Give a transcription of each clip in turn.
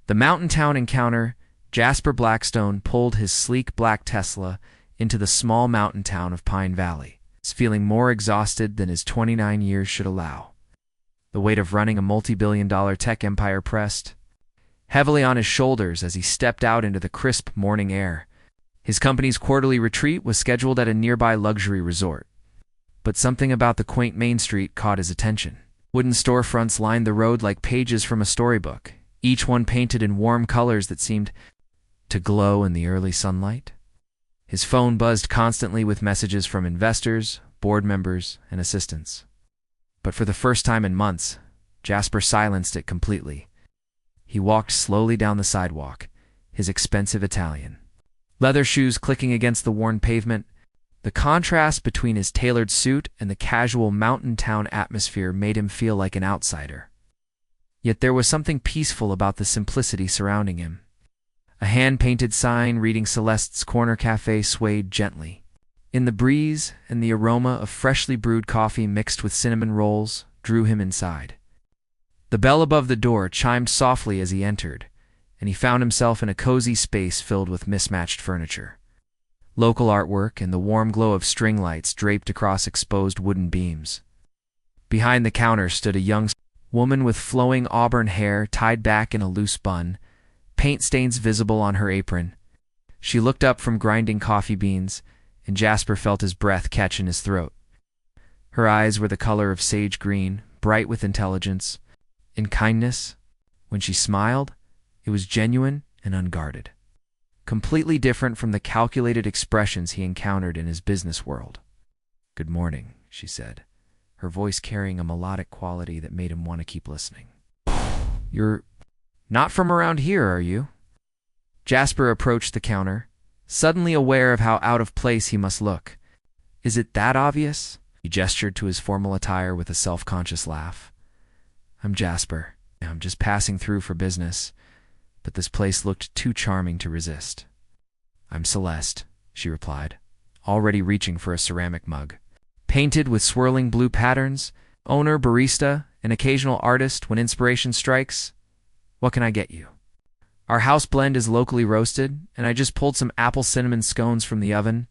The mountain town encounter, Jasper Blackstone pulled his sleek black Tesla into the small mountain town of Pine Valley, feeling more exhausted than his 29 years should allow. The weight of running a multi-billion-dollar tech empire pressed heavily on his shoulders as he stepped out into the crisp morning air. His company's quarterly retreat was scheduled at a nearby luxury resort. But something about the quaint Main Street caught his attention. Wooden storefronts lined the road like pages from a storybook, each one painted in warm colors that seemed to glow in the early sunlight. His phone buzzed constantly with messages from investors, board members, and assistants. But for the first time in months, Jasper silenced it completely. He walked slowly down the sidewalk, his expensive Italian leather shoes clicking against the worn pavement. The contrast between his tailored suit and the casual mountain town atmosphere made him feel like an outsider. Yet there was something peaceful about the simplicity surrounding him. A hand-painted sign reading Celeste's Corner Cafe swayed gently in the breeze, and the aroma of freshly brewed coffee mixed with cinnamon rolls drew him inside. The bell above the door chimed softly as he entered, and he found himself in a cozy space filled with mismatched furniture. Local artwork and the warm glow of string lights draped across exposed wooden beams. Behind the counter stood a young woman with flowing auburn hair tied back in a loose bun, paint stains visible on her apron. She looked up from grinding coffee beans, and Jasper felt his breath catch in his throat. Her eyes were the color of sage green, bright with intelligence and kindness. When she smiled, it was genuine and unguarded, completely different from the calculated expressions he encountered in his business world. "Good morning," she said, her voice carrying a melodic quality that made him want to keep listening. "You're not from around here, are you?" Jasper approached the counter, suddenly aware of how out of place he must look. "Is it that obvious?" He gestured to his formal attire with a self-conscious laugh. "I'm Jasper. I'm just passing through for business, but this place looked too charming to resist." "I'm Celeste," she replied, already reaching for a ceramic mug. Painted with swirling blue patterns, owner, barista, and occasional artist when inspiration strikes. "What can I get you?" "Our house blend is locally roasted, and I just pulled some apple cinnamon scones from the oven."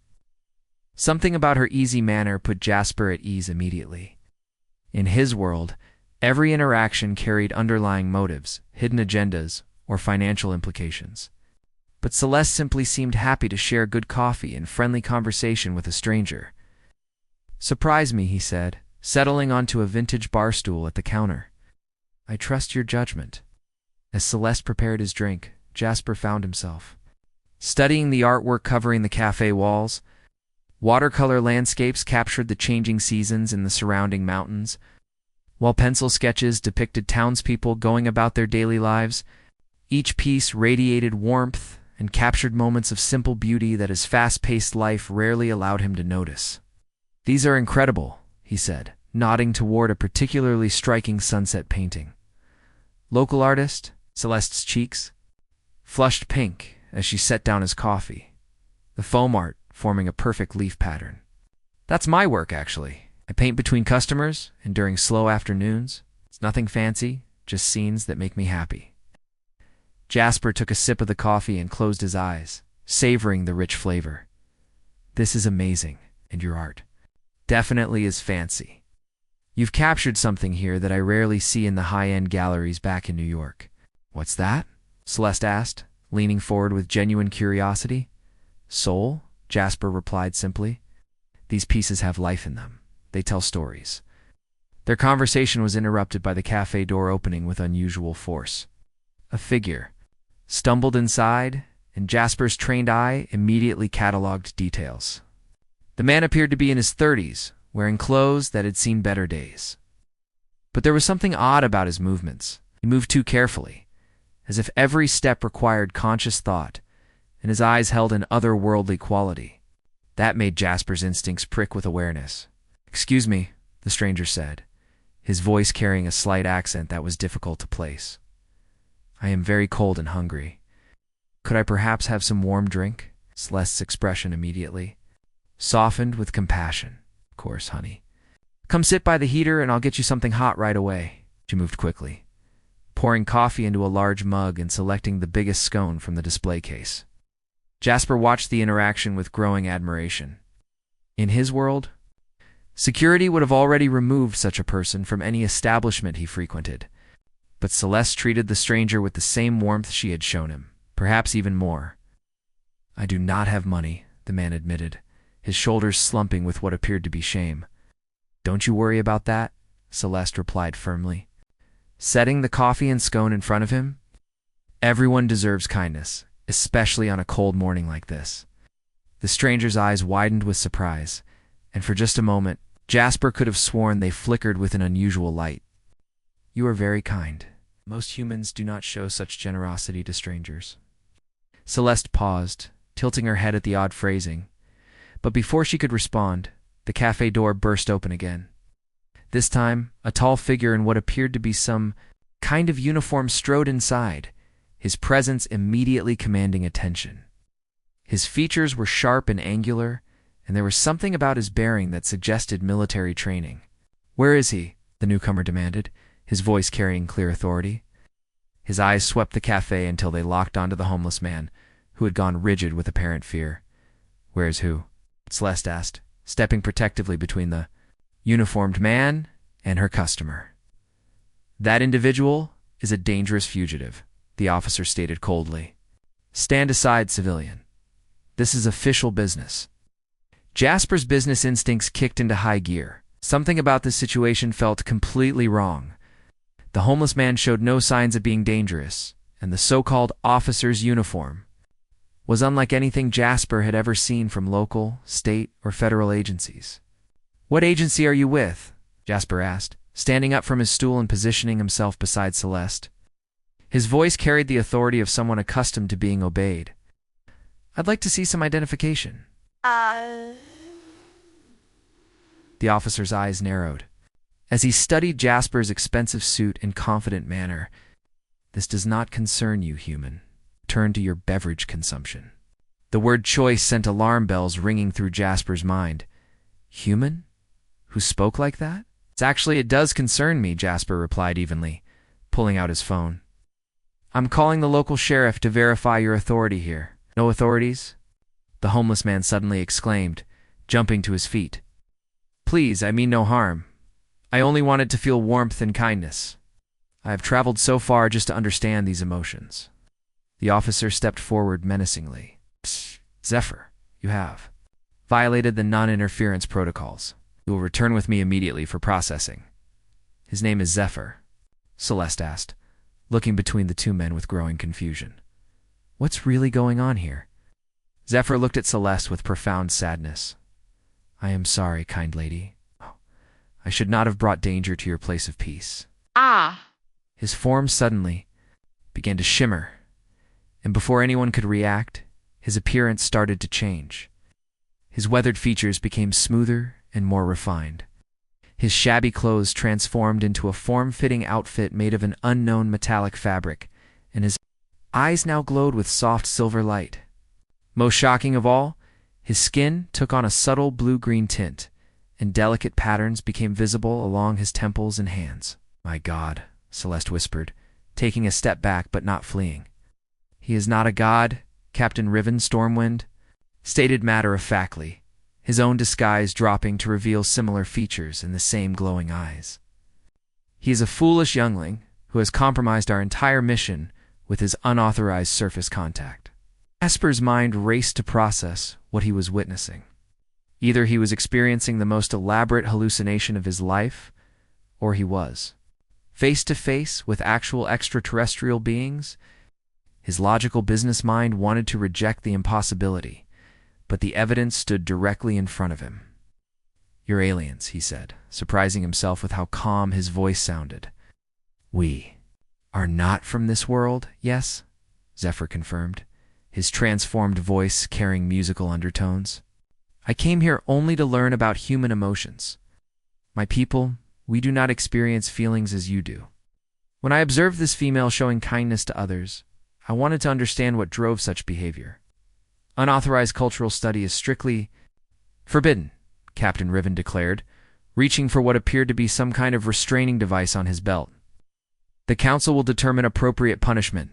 Something about her easy manner put Jasper at ease immediately. In his world, every interaction carried underlying motives, hidden agendas, or financial implications. But Celeste simply seemed happy to share good coffee and friendly conversation with a stranger. "Surprise me," he said, settling onto a vintage bar stool at the counter. "I trust your judgment." As Celeste prepared his drink, Jasper found himself studying the artwork covering the cafe walls. Watercolor landscapes captured the changing seasons in the surrounding mountains, while pencil sketches depicted townspeople going about their daily lives. Each piece radiated warmth and captured moments of simple beauty that his fast-paced life rarely allowed him to notice. "These are incredible," he said, nodding toward a particularly striking sunset painting. "Local artist?" Celeste's cheeks flushed pink as she set down his coffee, the foam art forming a perfect leaf pattern. "That's my work, actually. I paint between customers and during slow afternoons. It's nothing fancy, just scenes that make me happy." Jasper took a sip of the coffee and closed his eyes, savoring the rich flavor. "This is amazing, and your art definitely is fancy. You've captured something here that I rarely see in the high-end galleries back in New York." "What's that?" Celeste asked, leaning forward with genuine curiosity. "Soul," Jasper replied simply. "These pieces have life in them. They tell stories." Their conversation was interrupted by the cafe door opening with unusual force. A figure stumbled inside, and Jasper's trained eye immediately cataloged details. The man appeared to be in his 30s, wearing clothes that had seen better days. But there was something odd about his movements. He moved too carefully, as if every step required conscious thought, and his eyes held an otherworldly quality. That made Jasper's instincts prick with awareness. "Excuse me," the stranger said, his voice carrying a slight accent that was difficult to place. "I am very cold and hungry. Could I perhaps have some warm drink?" Celeste's expression immediately softened with compassion. "Of course, honey. Come sit by the heater and I'll get you something hot right away." She moved quickly, pouring coffee into a large mug and selecting the biggest scone from the display case. Jasper watched the interaction with growing admiration. In his world, security would have already removed such a person from any establishment he frequented, but Celeste treated the stranger with the same warmth she had shown him, perhaps even more. "I do not have money," the man admitted, his shoulders slumping with what appeared to be shame. "Don't you worry about that," Celeste replied firmly, setting the coffee and scone in front of him. "Everyone deserves kindness, especially on a cold morning like this." The stranger's eyes widened with surprise, and for just a moment, Jasper could have sworn they flickered with an unusual light. "You are very kind. Most humans do not show such generosity to strangers." Celeste paused, tilting her head at the odd phrasing, but before she could respond, the cafe door burst open again. This time, a tall figure in what appeared to be some kind of uniform strode inside, his presence immediately commanding attention. His features were sharp and angular, and there was something about his bearing that suggested military training. "Where is he?" the newcomer demanded, his voice carrying clear authority. His eyes swept the cafe until they locked onto the homeless man, who had gone rigid with apparent fear. "Where's who?" Celeste asked, stepping protectively between the uniformed man and her customer. "That individual is a dangerous fugitive," the officer stated coldly. "Stand aside, civilian. This is official business." Jasper's business instincts kicked into high gear. Something about this situation felt completely wrong. The homeless man showed no signs of being dangerous, and the so-called officer's uniform was unlike anything Jasper had ever seen from local, state, or federal agencies. "What agency are you with?" Jasper asked, standing up from his stool and positioning himself beside Celeste. His voice carried the authority of someone accustomed to being obeyed. "I'd like to see some identification." The officer's eyes narrowed as he studied Jasper's expensive suit and confident manner. "This does not concern you, human. Turn to your beverage consumption." The word choice sent alarm bells ringing through Jasper's mind. Human? Who spoke like that? It does concern me," Jasper replied evenly, pulling out his phone. "I'm calling the local sheriff to verify your authority here." "No authorities?" the homeless man suddenly exclaimed, jumping to his feet. "Please, I mean no harm. I only wanted to feel warmth and kindness. I have traveled so far just to understand these emotions." The officer stepped forward menacingly. "Psst, Zephyr, you have violated the non-interference protocols. You will return with me immediately for processing." "His name is Zephyr?" Celeste asked, looking between the two men with growing confusion. "What's really going on here?" Zephyr looked at Celeste with profound sadness. "I am sorry, kind lady. I should not have brought danger to your place of peace." His form suddenly began to shimmer, and before anyone could react, his appearance started to change. His weathered features became smoother and more refined. His shabby clothes transformed into a form-fitting outfit made of an unknown metallic fabric, and his eyes now glowed with soft silver light. Most shocking of all, his skin took on a subtle blue-green tint, and delicate patterns became visible along his temples and hands. "My God," Celeste whispered, taking a step back but not fleeing. "He is not a god," Captain Riven Stormwind stated matter-of-factly, his own disguise dropping to reveal similar features in the same glowing eyes. "He is a foolish youngling who has compromised our entire mission with his unauthorized surface contact." Jasper's mind raced to process what he was witnessing. Either he was experiencing the most elaborate hallucination of his life, or he was face to face with actual extraterrestrial beings. His logical business mind wanted to reject the impossibility, but the evidence stood directly in front of him. "You're aliens," he said, surprising himself with how calm his voice sounded. "We are not from this world, yes?" Zephyr confirmed, his transformed voice carrying musical undertones. "I came here only to learn about human emotions. My people, we do not experience feelings as you do. When I observed this female showing kindness to others, I wanted to understand what drove such behavior. Unauthorized cultural study is strictly forbidden," Captain Riven declared, reaching for what appeared to be some kind of restraining device on his belt. The council will determine appropriate punishment.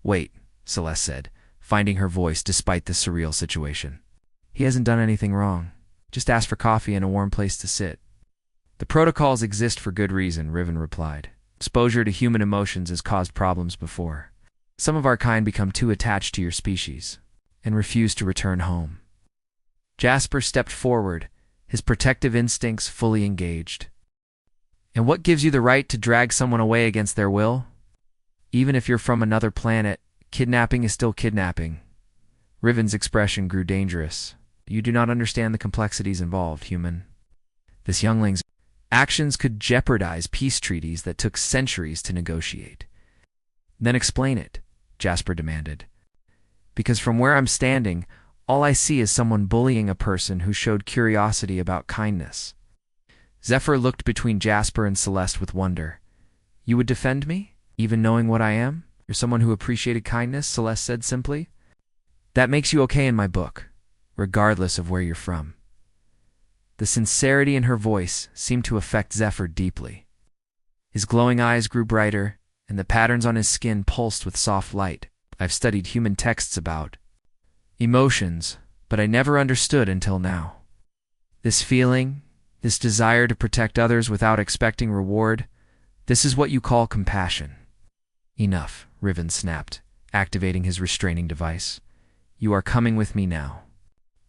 Wait, Celeste said, finding her voice despite the surreal situation. He hasn't done anything wrong. Just ask for coffee and a warm place to sit. The protocols exist for good reason, Riven replied. Exposure to human emotions has caused problems before. Some of our kind become too attached to your species and refuse to return home. Jasper stepped forward, his protective instincts fully engaged. And what gives you the right to drag someone away against their will? Even if you're from another planet, kidnapping is still kidnapping. Riven's expression grew dangerous. You do not understand the complexities involved, human. This youngling's actions could jeopardize peace treaties that took centuries to negotiate. Then explain it, Jasper demanded. Because from where I'm standing, all I see is someone bullying a person who showed curiosity about kindness. Zephyr looked between Jasper and Celeste with wonder. You would defend me, even knowing what I am? You're someone who appreciated kindness, Celeste said simply. That makes you okay in my book, regardless of where you're from. The sincerity in her voice seemed to affect Zephyr deeply. His glowing eyes grew brighter, and the patterns on his skin pulsed with soft light. I've studied human texts about emotions, but I never understood until now. This feeling, this desire to protect others without expecting reward, this is what you call compassion. Enough, Riven snapped, activating his restraining device. You are coming with me now.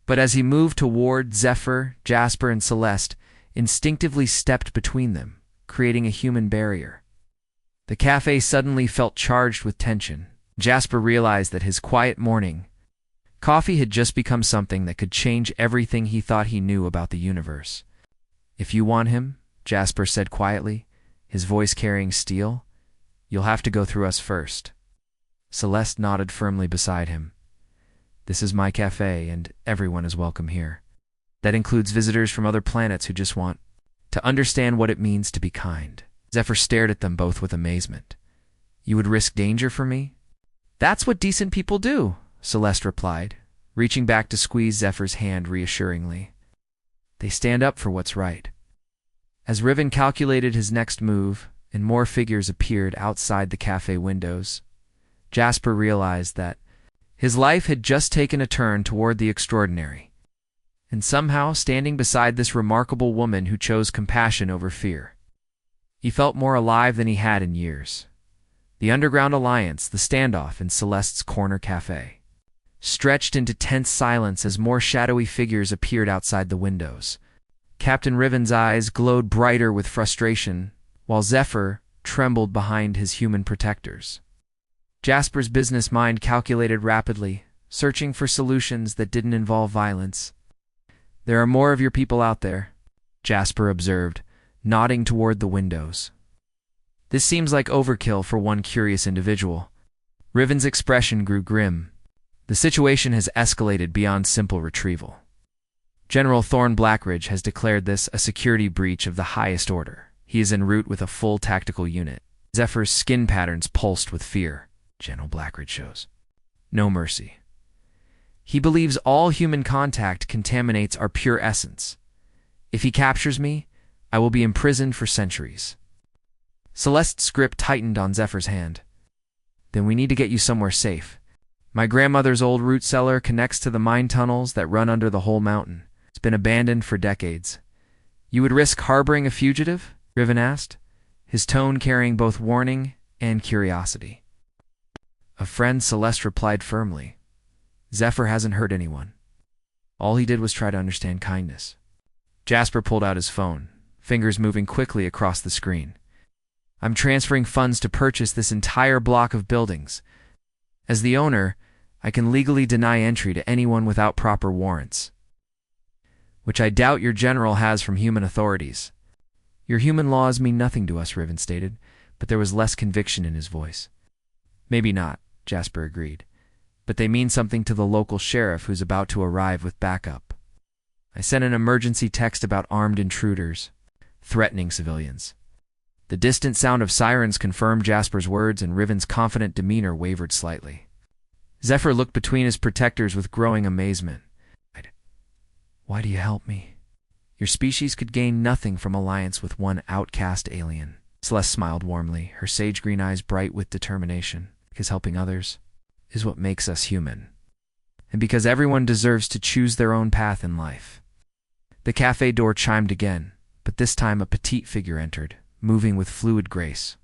But as he moved toward Zephyr, Jasper, and Celeste, instinctively stepped between them, creating a human barrier. The cafe suddenly felt charged with tension. Jasper realized that his quiet morning coffee had just become something that could change everything he thought he knew about the universe. If you want him, Jasper said quietly, his voice carrying steel, you'll have to go through us first. Celeste nodded firmly beside him. This is my cafe, and everyone is welcome here. That includes visitors from other planets who just want to understand what it means to be kind. Zephyr stared at them both with amazement. You would risk danger for me? That's what decent people do, Celeste replied, reaching back to squeeze Zephyr's hand reassuringly. They stand up for what's right. As Riven calculated his next move, and more figures appeared outside the cafe windows, Jasper realized that his life had just taken a turn toward the extraordinary, and somehow standing beside this remarkable woman who chose compassion over fear. He felt more alive than he had in years. The Underground Alliance, the standoff in Celeste's corner cafe, stretched into tense silence as more shadowy figures appeared outside the windows. Captain Riven's eyes glowed brighter with frustration, while Zephyr trembled behind his human protectors. Jasper's business mind calculated rapidly, searching for solutions that didn't involve violence. There are more of your people out there, Jasper observed, nodding toward the windows. This seems like overkill for one curious individual. Riven's expression grew grim. The situation has escalated beyond simple retrieval. General Thorne Blackridge has declared this a security breach of the highest order. He is en route with a full tactical unit. Zephyr's skin patterns pulsed with fear. General Blackridge shows no mercy. He believes all human contact contaminates our pure essence. If he captures me, I will be imprisoned for centuries. Celeste's grip tightened on Zephyr's hand. Then we need to get you somewhere safe. My grandmother's old root cellar connects to the mine tunnels that run under the whole mountain. It's been abandoned for decades. You would risk harboring a fugitive? Riven asked, his tone carrying both warning and curiosity. A friend, Celeste replied firmly. Zephyr hasn't hurt anyone. All he did was try to understand kindness. Jasper pulled out his phone, fingers moving quickly across the screen. I'm transferring funds to purchase this entire block of buildings. As the owner, I can legally deny entry to anyone without proper warrants, which I doubt your general has from human authorities. Your human laws mean nothing to us, Riven stated, but there was less conviction in his voice. Maybe not, Jasper agreed, but they mean something to the local sheriff who's about to arrive with backup. I sent an emergency text about armed intruders, threatening civilians. The distant sound of sirens confirmed Jasper's words, and Riven's confident demeanor wavered slightly. Zephyr looked between his protectors with growing amazement. Why do you help me? Your species could gain nothing from alliance with one outcast alien. Celeste smiled warmly, her sage green eyes bright with determination, because helping others is what makes us human, and because everyone deserves to choose their own path in life. The cafe door chimed again, but this time a petite figure entered, moving with fluid grace.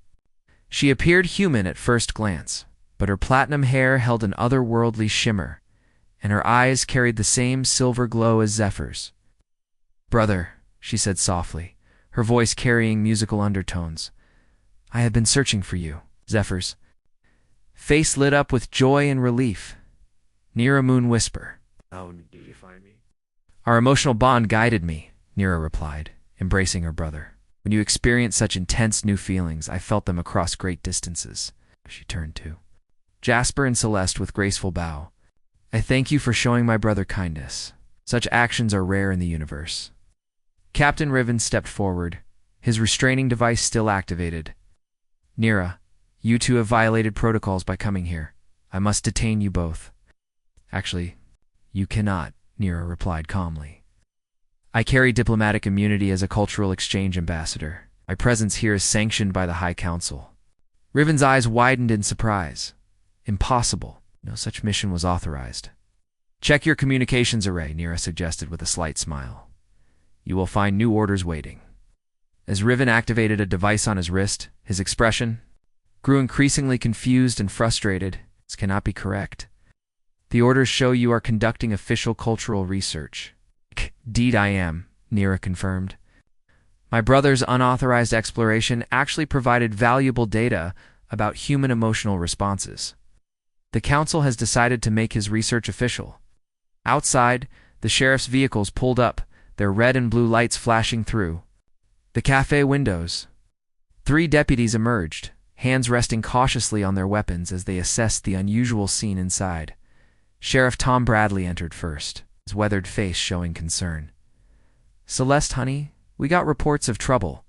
She appeared human at first glance, but her platinum hair held an otherworldly shimmer, and her eyes carried the same silver glow as Zephyr's. "Brother," she said softly, her voice carrying musical undertones, "I have been searching for you." Zephyr's face lit up with joy and relief. Near a moon whisper. "How did you find me?" "Our emotional bond guided me," Nira replied, embracing her brother. "When you experience such intense new feelings, I felt them across great distances." She turned to Jasper and Celeste with graceful bow. "I thank you for showing my brother kindness. Such actions are rare in the universe." Captain Riven stepped forward, his restraining device still activated. "Nira, you two have violated protocols by coming here. I must detain you both." "Actually, you cannot," Nira replied calmly. "I carry diplomatic immunity as a cultural exchange ambassador. My presence here is sanctioned by the High Council." Riven's eyes widened in surprise. "Impossible. No such mission was authorized." "Check your communications array," Nira suggested with a slight smile. "You will find new orders waiting." As Riven activated a device on his wrist, his expression grew increasingly confused and frustrated. "This cannot be correct. The orders show you are conducting official cultural research." "Indeed I am," Nira confirmed. "My brother's unauthorized exploration actually provided valuable data about human emotional responses. The Council has decided to make his research official." Outside, the sheriff's vehicles pulled up, their red and blue lights flashing through the cafe windows. 3 deputies emerged, hands resting cautiously on their weapons as they assessed the unusual scene inside. Sheriff Tom Bradley entered first, his weathered face showing concern. "Celeste, honey, we got reports of trouble."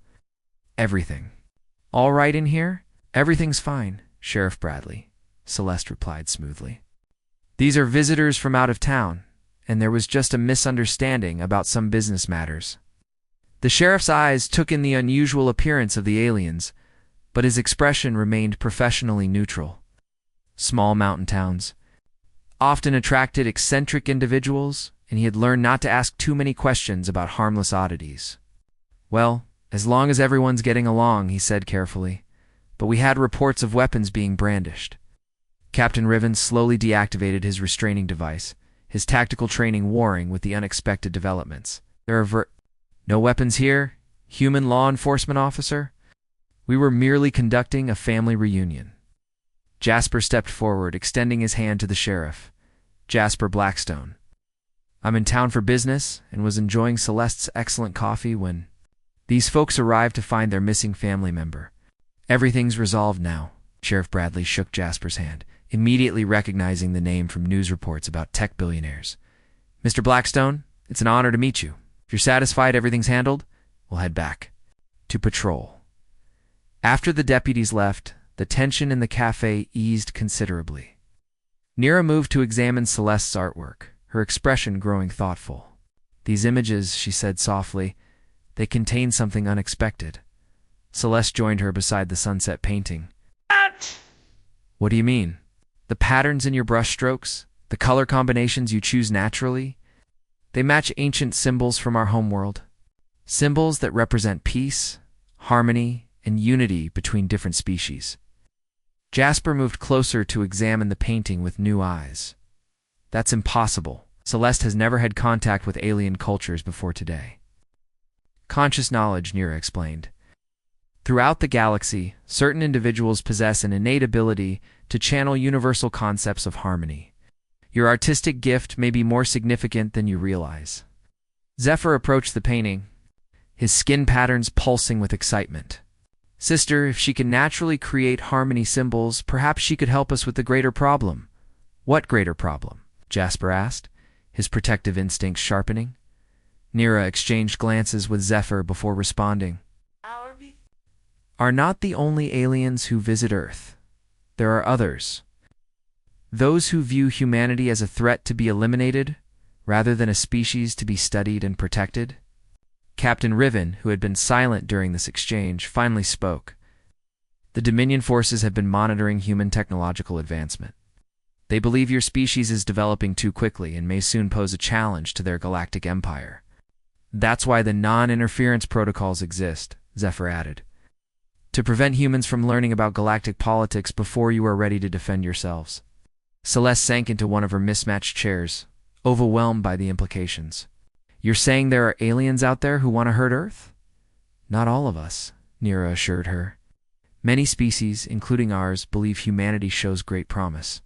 "Everything all right in here?" "Everything's fine, Sheriff Bradley," Celeste replied smoothly. "These are visitors from out of town, and there was just a misunderstanding about some business matters." The sheriff's eyes took in the unusual appearance of the aliens, but his expression remained professionally neutral. Small mountain towns often attracted eccentric individuals, and he had learned not to ask too many questions about harmless oddities. "Well, as long as everyone's getting along," he said carefully, "but we had reports of weapons being brandished." Captain Riven slowly deactivated his restraining device, his tactical training warring with the unexpected developments. "There are no weapons here, human law enforcement officer. We were merely conducting a family reunion." Jasper stepped forward, extending his hand to the sheriff. "Jasper Blackstone. I'm in town for business and was enjoying Celeste's excellent coffee when these folks arrived to find their missing family member." "Everything's resolved now." Sheriff Bradley shook Jasper's hand, immediately recognizing the name from news reports about tech billionaires. "Mr. Blackstone, it's an honor to meet you. If you're satisfied everything's handled, we'll head back to patrol." After the deputies left, the tension in the cafe eased considerably. Nira moved to examine Celeste's artwork, her expression growing thoughtful. "These images," she said softly, "they contain something unexpected." Celeste joined her beside the sunset painting. "What do you mean?" "The patterns in your brushstrokes, the color combinations you choose naturally, they match ancient symbols from our homeworld. Symbols that represent peace, harmony, and unity between different species." Jasper moved closer to examine the painting with new eyes. "That's impossible. Celeste has never had contact with alien cultures before today." "Conscious knowledge," Nira explained. "Throughout the galaxy, certain individuals possess an innate ability to channel universal concepts of harmony. Your artistic gift may be more significant than you realize." Zephyr approached the painting, his skin patterns pulsing with excitement. "Sister, if she can naturally create harmony symbols, perhaps she could help us with the greater problem." "What greater problem?" Jasper asked, his protective instincts sharpening. Nira exchanged glances with Zephyr before responding. "Are not the only aliens who visit Earth. There are others. Those who view humanity as a threat to be eliminated, rather than a species to be studied and protected." Captain Riven, who had been silent during this exchange, finally spoke. The Dominion forces have been monitoring human technological advancement. They believe your species is developing too quickly and may soon pose a challenge to their galactic empire. That's why the non-interference protocols exist, Zephyr added. To prevent humans from learning about galactic politics before you are ready to defend yourselves. Celeste sank into one of her mismatched chairs, overwhelmed by the implications. You're saying there are aliens out there who want to hurt Earth? Not all of us, Nira assured her. Many species, including ours, believe humanity shows great promise.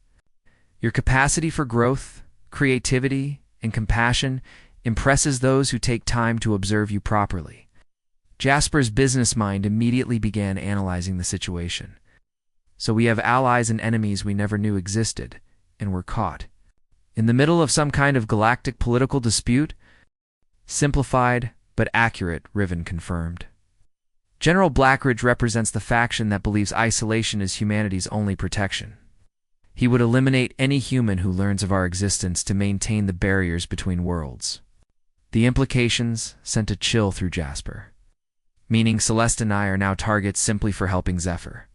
Your capacity for growth, creativity, and compassion impresses those who take time to observe you properly. Jasper's business mind immediately began analyzing the situation. So we have allies and enemies we never knew existed, and we're caught. In the middle of some kind of galactic political dispute? Simplified, but accurate, Riven confirmed. General Blackridge represents the faction that believes isolation is humanity's only protection. He would eliminate any human who learns of our existence to maintain the barriers between worlds. The implications sent a chill through Jasper. Meaning Celeste and I are now targets simply for helping Zephyr.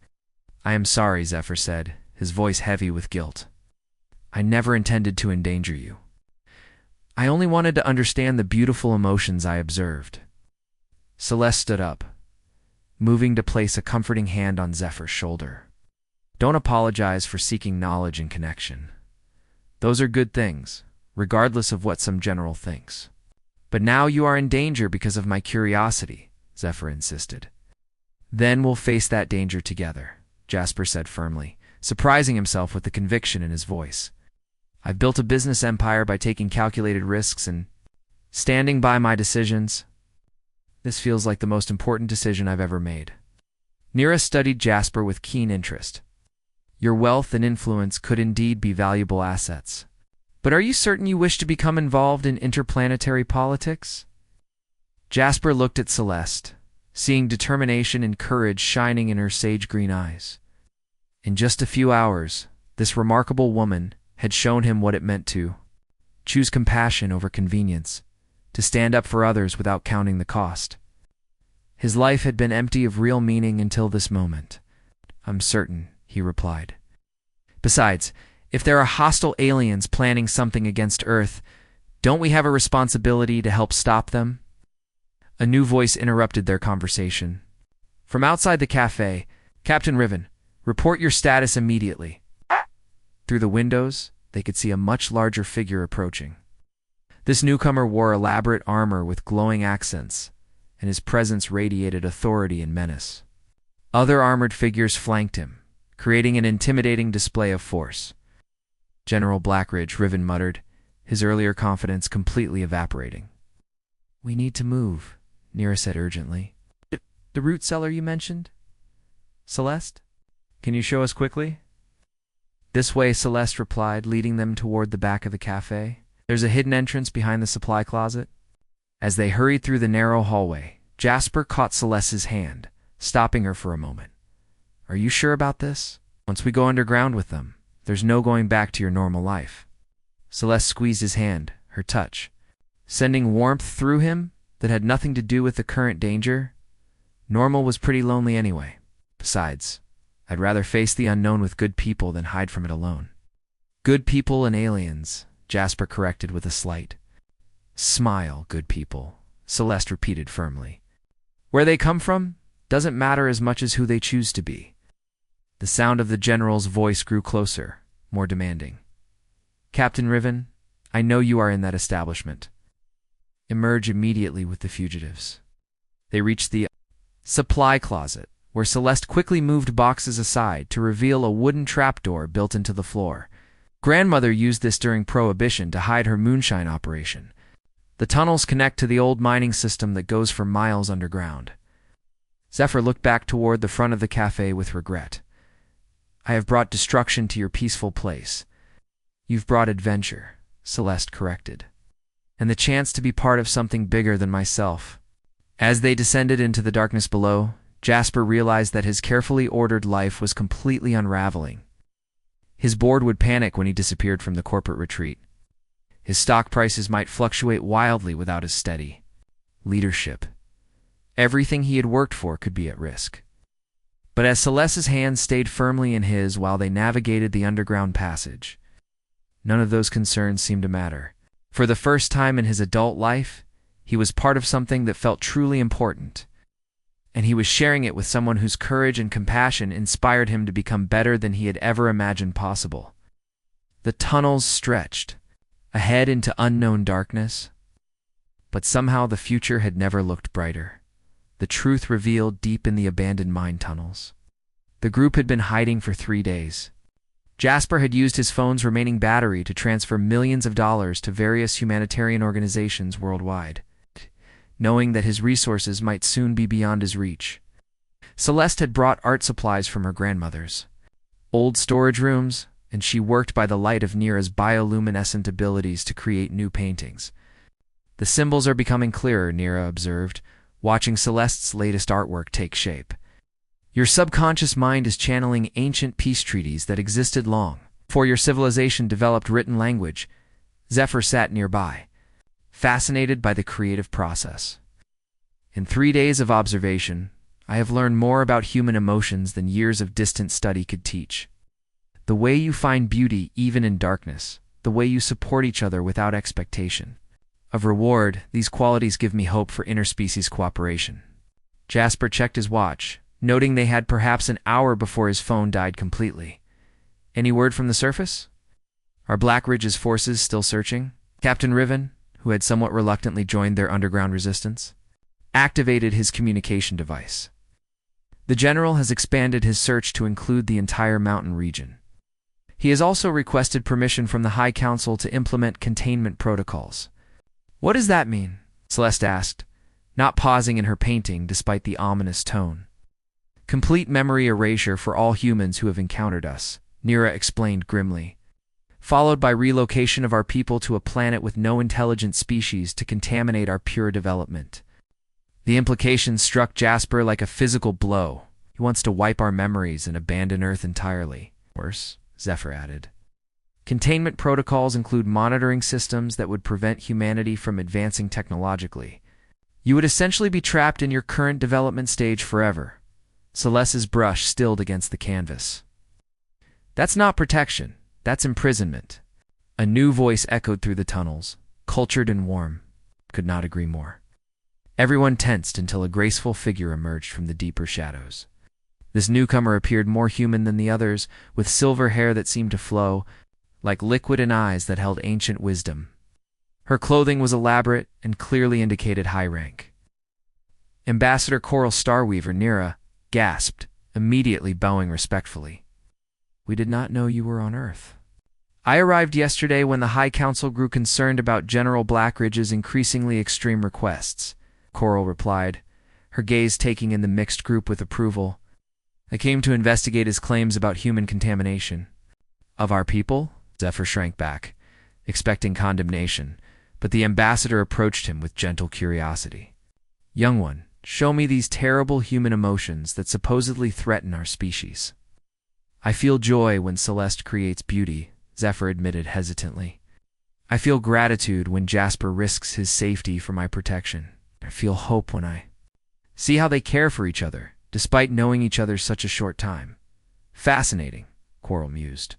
I am sorry, Zephyr said, his voice heavy with guilt. I never intended to endanger you. I only wanted to understand the beautiful emotions I observed. Celeste stood up, moving to place a comforting hand on Zephyr's shoulder. Don't apologize for seeking knowledge and connection. Those are good things, regardless of what some general thinks. But now you are in danger because of my curiosity, Zephyr insisted. Then we'll face that danger together, Jasper said firmly, surprising himself with the conviction in his voice. I've built a business empire by taking calculated risks and standing by my decisions. This feels like the most important decision I've ever made. Nira studied Jasper with keen interest. Your wealth and influence could indeed be valuable assets. But are you certain you wish to become involved in interplanetary politics? Jasper looked at Celeste, seeing determination and courage shining in her sage green eyes. In just a few hours, this remarkable woman had shown him what it meant to choose compassion over convenience, to stand up for others without counting the cost. His life had been empty of real meaning until this moment. I'm certain, he replied. Besides, if there are hostile aliens planning something against Earth, don't we have a responsibility to help stop them? A new voice interrupted their conversation. From outside the cafe, Captain Riven, report your status immediately. Through the windows, they could see a much larger figure approaching. This newcomer wore elaborate armor with glowing accents, and his presence radiated authority and menace. Other armored figures flanked him, creating an intimidating display of force. General Blackridge, Riven muttered, his earlier confidence completely evaporating. We need to move, Nira said urgently. The root cellar you mentioned? Celeste? Can you show us quickly? This way, Celeste replied, leading them toward the back of the cafe. There's a hidden entrance behind the supply closet. As they hurried through the narrow hallway, Jasper caught Celeste's hand, stopping her for a moment. Are you sure about this? Once we go underground with them, there's no going back to your normal life. Celeste squeezed his hand, her touch, sending warmth through him that had nothing to do with the current danger. Normal was pretty lonely anyway. Besides, I'd rather face the unknown with good people than hide from it alone. Good people and aliens, Jasper corrected with a slight smile. Good people, Celeste repeated firmly. Where they come from doesn't matter as much as who they choose to be. The sound of the general's voice grew closer, more demanding. Captain Riven, I know you are in that establishment. Emerge immediately with the fugitives. They reached the supply closet, where Celeste quickly moved boxes aside to reveal a wooden trapdoor built into the floor. Grandmother used this during Prohibition to hide her moonshine operation. The tunnels connect to the old mining system that goes for miles underground. Zephyr looked back toward the front of the cafe with regret. I have brought destruction to your peaceful place. You've brought adventure, Celeste corrected, and the chance to be part of something bigger than myself. As they descended into the darkness below, Jasper realized that his carefully ordered life was completely unraveling. His board would panic when he disappeared from the corporate retreat. His stock prices might fluctuate wildly without his steady leadership. Everything he had worked for could be at risk. But as Celeste's hand stayed firmly in his while they navigated the underground passage, none of those concerns seemed to matter. For the first time in his adult life, he was part of something that felt truly important, and he was sharing it with someone whose courage and compassion inspired him to become better than he had ever imagined possible. The tunnels stretched ahead into unknown darkness, but somehow the future had never looked brighter. The truth revealed deep in the abandoned mine tunnels. The group had been hiding for 3 days. Jasper had used his phone's remaining battery to transfer millions of dollars to various humanitarian organizations worldwide, knowing that his resources might soon be beyond his reach. Celeste had brought art supplies from her grandmother's old storage rooms, and she worked by the light of Nira's bioluminescent abilities to create new paintings. "The symbols are becoming clearer," Nira observed, watching Celeste's latest artwork take shape. "Your subconscious mind is channeling ancient peace treaties that existed long before your civilization developed written language." Zephyr sat nearby, fascinated by the creative process. "In 3 days of observation, I have learned more about human emotions than years of distant study could teach. The way you find beauty even in darkness, the way you support each other without expectation of reward, these qualities give me hope for interspecies cooperation." Jasper checked his watch, noting they had perhaps an hour before his phone died completely. "Any word from the surface? Are Black Ridge's forces still searching?" Captain Riven, who had somewhat reluctantly joined their underground resistance, activated his communication device. "The general has expanded his search to include the entire mountain region. He has also requested permission from the High Council to implement containment protocols." "What does that mean?" Celeste asked, not pausing in her painting despite the ominous tone. "Complete memory erasure for all humans who have encountered us," Nira explained grimly, "followed by relocation of our people to a planet with no intelligent species to contaminate our pure development." The implication struck Jasper like a physical blow. "He wants to wipe our memories and abandon Earth entirely." "Worse," Zephyr added. "Containment protocols include monitoring systems that would prevent humanity from advancing technologically. You would essentially be trapped in your current development stage forever." Celeste's brush stilled against the canvas. "That's not protection, that's imprisonment." A new voice echoed through the tunnels, cultured and warm. Could not agree more. Everyone tensed until a graceful figure emerged from the deeper shadows. This newcomer appeared more human than the others, with silver hair that seemed to flow like liquid and eyes that held ancient wisdom. Her clothing was elaborate and clearly indicated high rank. Ambassador Coral Starweaver Nira gasped, immediately bowing respectfully. "We did not know you were on Earth." "I arrived yesterday when the High Council grew concerned about General Blackridge's increasingly extreme requests," Coral replied, her gaze taking in the mixed group with approval. "I came to investigate his claims about human contamination." "Of our people?" Zephyr shrank back, expecting condemnation, but the ambassador approached him with gentle curiosity. "Young one, show me these terrible human emotions that supposedly threaten our species." "I feel joy when Celeste creates beauty," Zephyr admitted hesitantly. "I feel gratitude when Jasper risks his safety for my protection. I feel hope when I see how they care for each other, despite knowing each other such a short time." "Fascinating," Coral mused.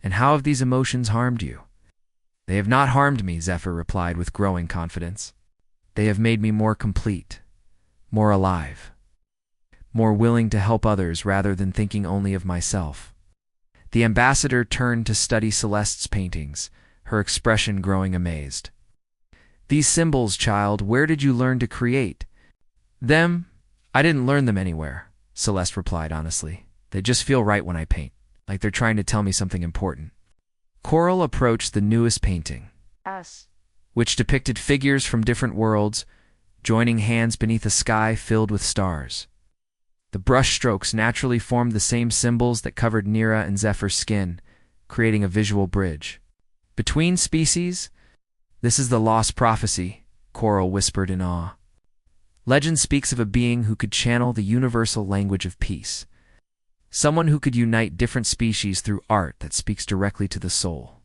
"And how have these emotions harmed you?" "They have not harmed me," Zephyr replied with growing confidence. "They have made me more complete, more alive, more willing to help others rather than thinking only of myself." The ambassador turned to study Celeste's paintings, her expression growing amazed. "These symbols, child, where did you learn to create them?" "I didn't learn them anywhere," Celeste replied honestly. "They just feel right when I paint, like they're trying to tell me something important." Coral approached the newest painting, which depicted figures from different worlds, joining hands beneath a sky filled with stars. The brushstrokes naturally formed the same symbols that covered Nira and Zephyr's skin, creating a visual bridge. "Between species? This is the lost prophecy," Coral whispered in awe. "Legend speaks of a being who could channel the universal language of peace. Someone who could unite different species through art that speaks directly to the soul."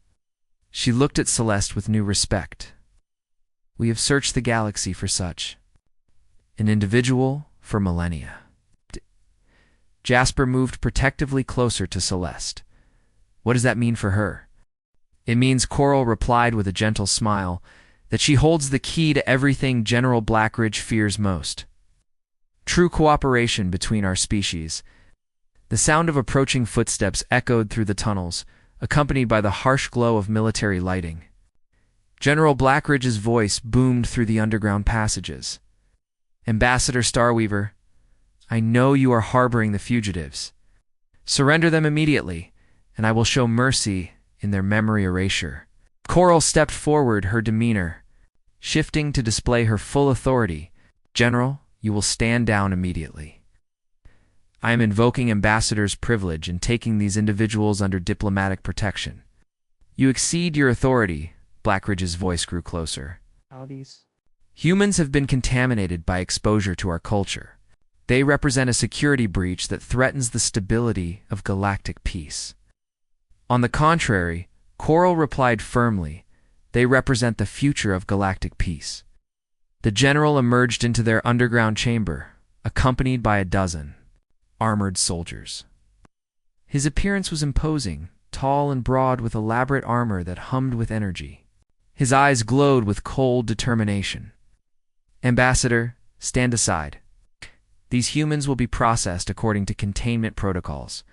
She looked at Celeste with new respect. "We have searched the galaxy for such an individual for millennia. Jasper moved protectively closer to Celeste. What does that mean for her? It means, Coral replied with a gentle smile, that she holds the key to everything General Blackridge fears most. True cooperation between our species. The sound of approaching footsteps echoed through the tunnels, accompanied by the harsh glow of military lighting. General Blackridge's voice boomed through the underground passages. Ambassador Starweaver, I know you are harboring the fugitives. Surrender them immediately, and I will show mercy in their memory erasure. Coral stepped forward, her demeanor shifting to display her full authority. General, you will stand down immediately. I am invoking Ambassador's privilege and taking these individuals under diplomatic protection. You exceed your authority. Blackridge's voice grew closer. Humans have been contaminated by exposure to our culture. They represent a security breach that threatens the stability of galactic peace. On the contrary, Coral replied firmly, they represent the future of galactic peace. The general emerged into their underground chamber, accompanied by a dozen armored soldiers. His appearance was imposing, tall and broad with elaborate armor that hummed with energy. His eyes glowed with cold determination. Ambassador, stand aside. These humans will be processed according to containment protocols.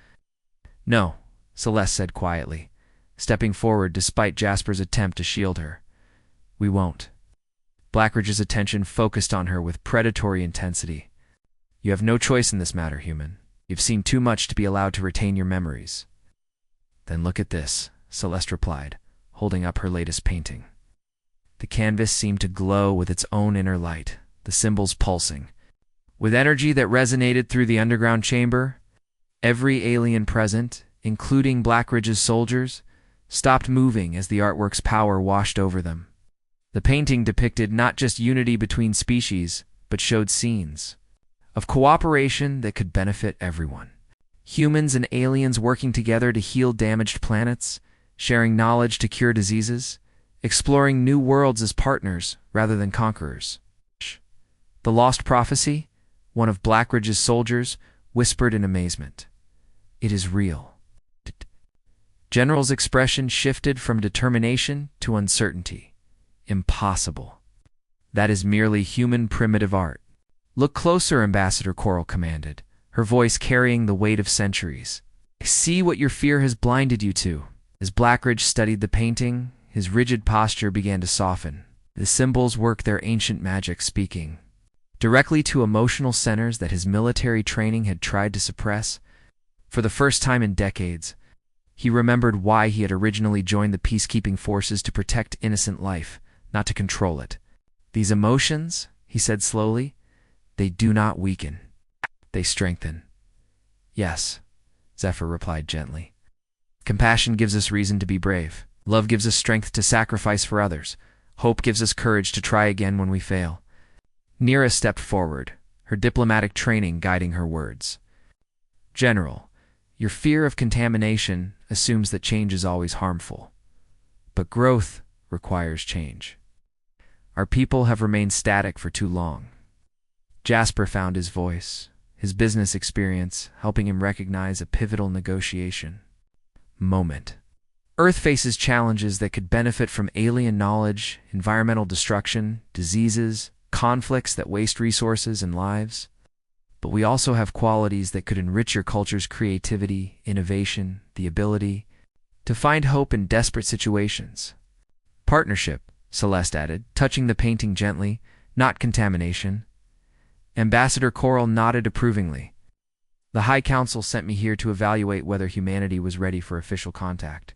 No, Celeste said quietly, stepping forward despite Jasper's attempt to shield her. We won't. Blackridge's attention focused on her with predatory intensity. You have no choice in this matter, human. You've seen too much to be allowed to retain your memories. Then look at this, Celeste replied, holding up her latest painting. The canvas seemed to glow with its own inner light, the symbols pulsing. With energy that resonated through the underground chamber, every alien present, including Blackridge's soldiers, stopped moving as the artwork's power washed over them. The painting depicted not just unity between species, but showed scenes of cooperation that could benefit everyone. Humans and aliens working together to heal damaged planets, sharing knowledge to cure diseases, exploring new worlds as partners rather than conquerors. The Lost Prophecy, one of Blackridge's soldiers, whispered in amazement. It is real. General's expression shifted from determination to uncertainty. Impossible. That is merely human primitive art. Look closer, Ambassador Coral commanded, her voice carrying the weight of centuries. See what your fear has blinded you to. As Blackridge studied the painting, his rigid posture began to soften. The symbols worked their ancient magic, speaking directly to emotional centers that his military training had tried to suppress. For the first time in decades, he remembered why he had originally joined the peacekeeping forces, to protect innocent life, not to control it. These emotions, he said slowly, they do not weaken. They strengthen. Yes, Zephyr replied gently. Compassion gives us reason to be brave. Love gives us strength to sacrifice for others. Hope gives us courage to try again when we fail. Nira stepped forward, her diplomatic training guiding her words. General, your fear of contamination assumes that change is always harmful. But growth requires change. Our people have remained static for too long. Jasper found his voice, his business experience helping him recognize a pivotal negotiation moment. Earth faces challenges that could benefit from alien knowledge, environmental destruction, diseases, conflicts that waste resources and lives. But we also have qualities that could enrich your culture's creativity, innovation, the ability to find hope in desperate situations. Partnership, Celeste added, touching the painting gently, not contamination. Ambassador Coral nodded approvingly. The High Council sent me here to evaluate whether humanity was ready for official contact.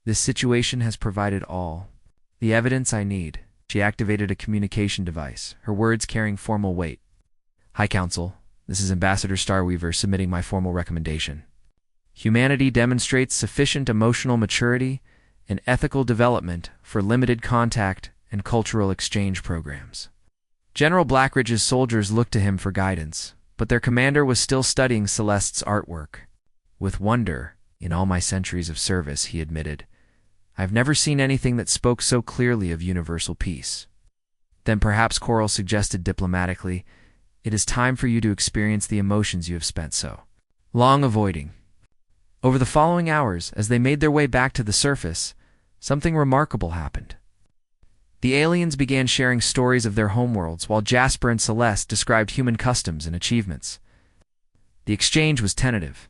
This situation has provided all the evidence I need. She activated a communication device, her words carrying formal weight. High Council, this is Ambassador Starweaver submitting my formal recommendation. Humanity demonstrates sufficient emotional maturity and ethical development for limited contact and cultural exchange programs. General Blackridge's soldiers looked to him for guidance, but their commander was still studying Celeste's artwork. With wonder, in all my centuries of service, he admitted, I've never seen anything that spoke so clearly of universal peace. Then perhaps Coral suggested diplomatically, it is time for you to experience the emotions you have spent so long avoiding. Over the following hours, as they made their way back to the surface, something remarkable happened. The aliens began sharing stories of their homeworlds, while Jasper and Celeste described human customs and achievements. The exchange was tentative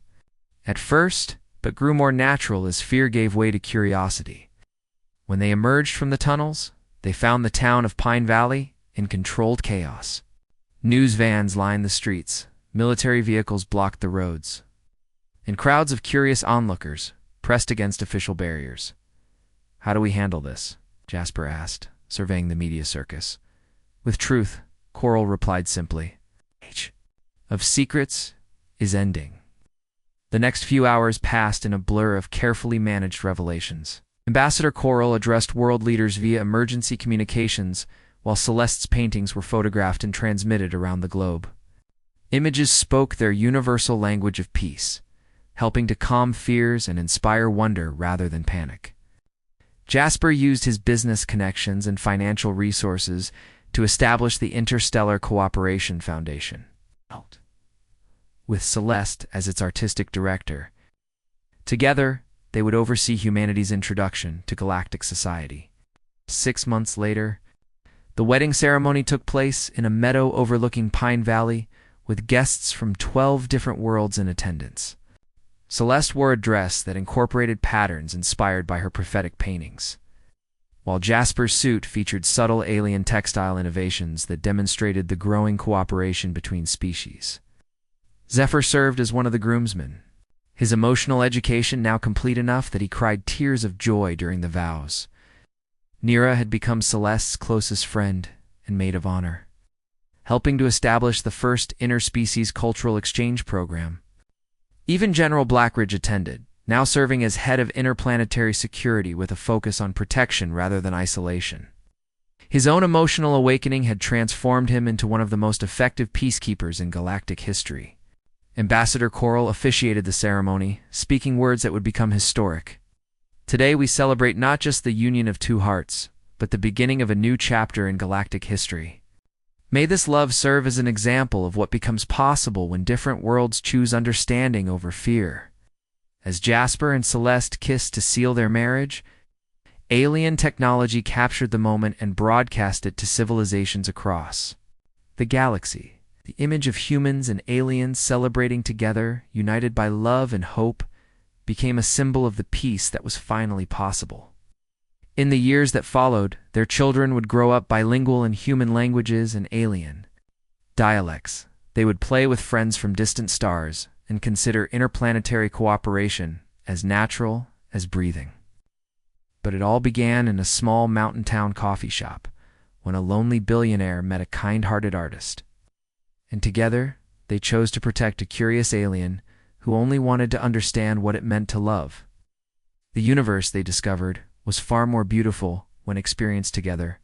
at first, but grew more natural as fear gave way to curiosity. When they emerged from the tunnels, they found the town of Pine Valley in controlled chaos. News vans lined the streets, military vehicles blocked the roads, and crowds of curious onlookers pressed against official barriers. "How do we handle this?" Jasper asked, surveying the media circus. "With truth," Coral replied simply. "Age of secrets is ending." The next few hours passed in a blur of carefully managed revelations. Ambassador Coral addressed world leaders via emergency communications, while Celeste's paintings were photographed and transmitted around the globe. Images spoke their universal language of peace, helping to calm fears and inspire wonder rather than panic. Jasper used his business connections and financial resources to establish the Interstellar Cooperation Foundation, with Celeste as its artistic director. Together, they would oversee humanity's introduction to galactic society. 6 months later, the wedding ceremony took place in a meadow overlooking Pine Valley, with guests from 12 different worlds in attendance. Celeste wore a dress that incorporated patterns inspired by her prophetic paintings, while Jasper's suit featured subtle alien textile innovations that demonstrated the growing cooperation between species. Zephyr served as one of the groomsmen, his emotional education now complete enough that he cried tears of joy during the vows. Nira had become Celeste's closest friend and maid of honor, helping to establish the first interspecies cultural exchange program. Even General Blackridge attended, now serving as head of interplanetary security with a focus on protection rather than isolation. His own emotional awakening had transformed him into one of the most effective peacekeepers in galactic history. Ambassador Coral officiated the ceremony, speaking words that would become historic. "Today we celebrate not just the union of two hearts, but the beginning of a new chapter in galactic history. May this love serve as an example of what becomes possible when different worlds choose understanding over fear." As Jasper and Celeste kissed to seal their marriage, alien technology captured the moment and broadcast it to civilizations across the galaxy. The image of humans and aliens celebrating together, united by love and hope, became a symbol of the peace that was finally possible. In the years that followed, their children would grow up bilingual in human languages and alien dialects. They would play with friends from distant stars and consider interplanetary cooperation as natural as breathing. But it all began in a small mountain town coffee shop, when a lonely billionaire met a kind-hearted artist. And together, they chose to protect a curious alien who only wanted to understand what it meant to love. The universe, they discovered, was far more beautiful when experienced together